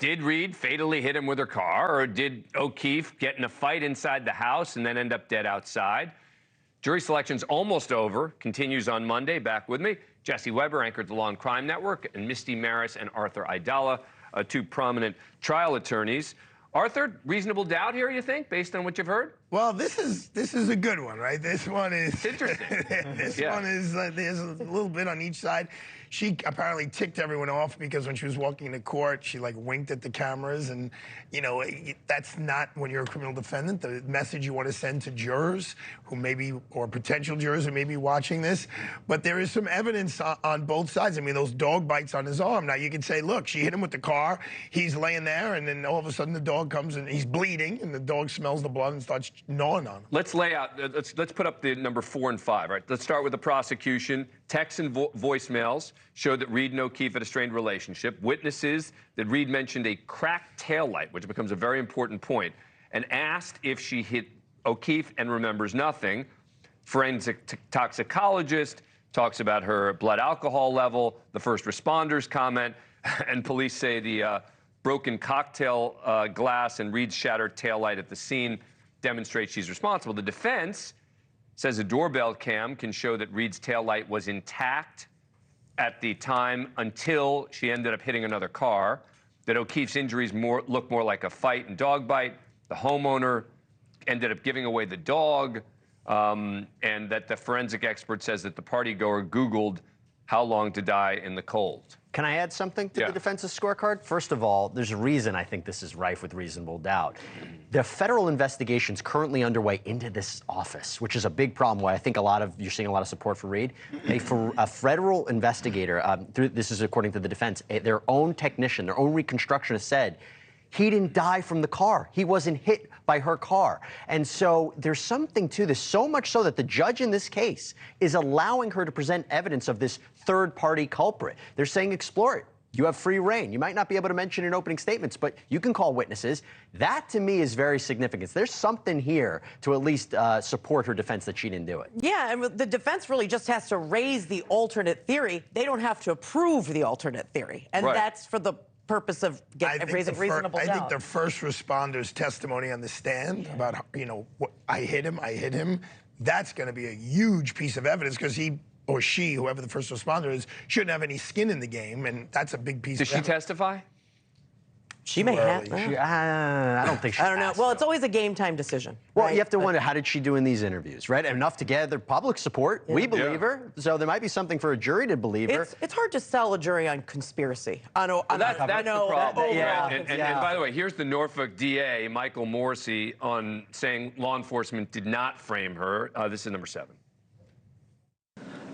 Did Reed fatally hit him with her car, or did O'Keefe get in a fight inside the house and then end up dead outside? Jury selection's almost over. Continues on Monday. Back with me, Jesse Weber, anchored the Law and Crime Network, and Misty Marris and Arthur Aidala, two prominent trial attorneys. Arthur, reasonable doubt here, you think, based on what you've heard? Well, this is a good one, right? This one is it's interesting. This one is there's a little bit on each side. She apparently ticked everyone off because when she was walking to court, she like winked at the cameras, and you know that's not, when you're a criminal defendant, the message you want to send to jurors who maybe, or potential jurors who may be watching this. But there is some evidence on both sides. I mean, those dog bites on his arm. Now you can say, look, she hit him with the car. He's laying there, and then all of a sudden the dog comes and he's bleeding, and the dog smells the blood and starts gnawing on him. Let's lay out. Let's put up the number 4 and 5. Right. Let's start with the prosecution. Texts and voicemails showed that Reed and O'Keefe had a strained relationship. Witnesses that Reed mentioned a cracked taillight, which becomes a very important point, and asked if she hit O'Keefe and remembers nothing. Forensic toxicologist talks about her blood alcohol level. The first responders comment, and police say the broken cocktail glass and Reed's shattered taillight at the scene demonstrates she's responsible. The defense says a doorbell cam can show that Reed's taillight was intact at the time until she ended up hitting another car, that O'Keefe's injuries look more like a fight and dog bite. The homeowner ended up giving away the dog, and that the forensic expert says that the partygoer Googled how long to die in the cold. Can I add something to the defense's scorecard? First of all, there's a reason I think this is rife with reasonable doubt. The federal investigation's currently underway into this office, which is a big problem. Why I think you're seeing a lot of support for Reed. A federal investigator, this is according to the defense, their own technician, their own reconstructionist said, he didn't die from the car. He wasn't hit by her car. And so there's something to this, so much so that the judge in this case is allowing her to present evidence of this third-party culprit. They're saying explore it. You have free reign. You might not be able to mention in opening statements, but you can call witnesses. That, to me, is very significant. There's something here to at least support her defense that she didn't do it. Yeah, and the defense really just has to raise the alternate theory. They don't have to approve the alternate theory. And that's for the purpose of raising reasonable doubt. I think the first responder's testimony on the stand about, you know, I hit him, that's going to be a huge piece of evidence, because he or she, whoever the first responder is, shouldn't have any skin in the game, and that's a big piece of evidence. Does she testify? She may have. I don't think she I don't know. Well, it's always a game time decision. Well, you have to wonder, how did she do in these interviews, right? Enough to gather public support. We believe her. So there might be something for a jury to believe her. It's hard to sell a jury on conspiracy. That's the problem. And by the way, here's the Norfolk DA, Michael Morrissey, on saying law enforcement did not frame her. This is number 7.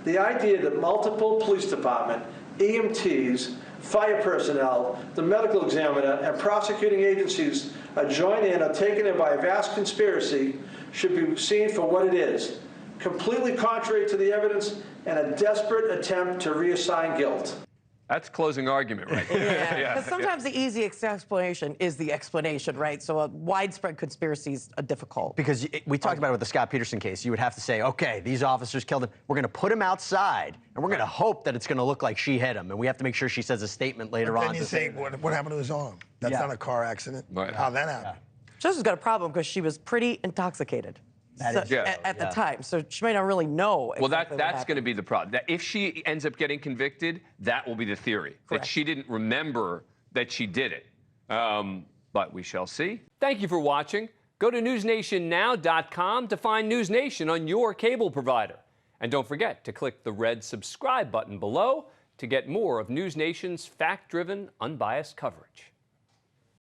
The idea that multiple police department, EMTs, fire personnel, the medical examiner, and prosecuting agencies are joined in or taken in by a vast conspiracy should be seen for what it is: completely contrary to the evidence and a desperate attempt to reassign guilt. That's closing argument, right? Yeah, because sometimes the easiest explanation is the explanation, right? So a widespread conspiracy is difficult. Because we talked about it with the Scott Peterson case. You would have to say, okay, these officers killed him. We're going to put him outside, and we're going to hope that it's going to look like she hit him. And we have to make sure she says a statement later on. Then you say, what happened to his arm? That's not a car accident. Right. How'd that happen? Justice got a problem because she was pretty intoxicated. At the time, so she may not really know. Well, that's going to be the problem. That if she ends up getting convicted, that will be the theory. Correct. That she didn't remember that she did it. But we shall see. Thank you for watching. Go to newsnationnow.com to find NewsNation on your cable provider. And don't forget to click the red subscribe button below to get more of NewsNation's fact-driven, unbiased coverage.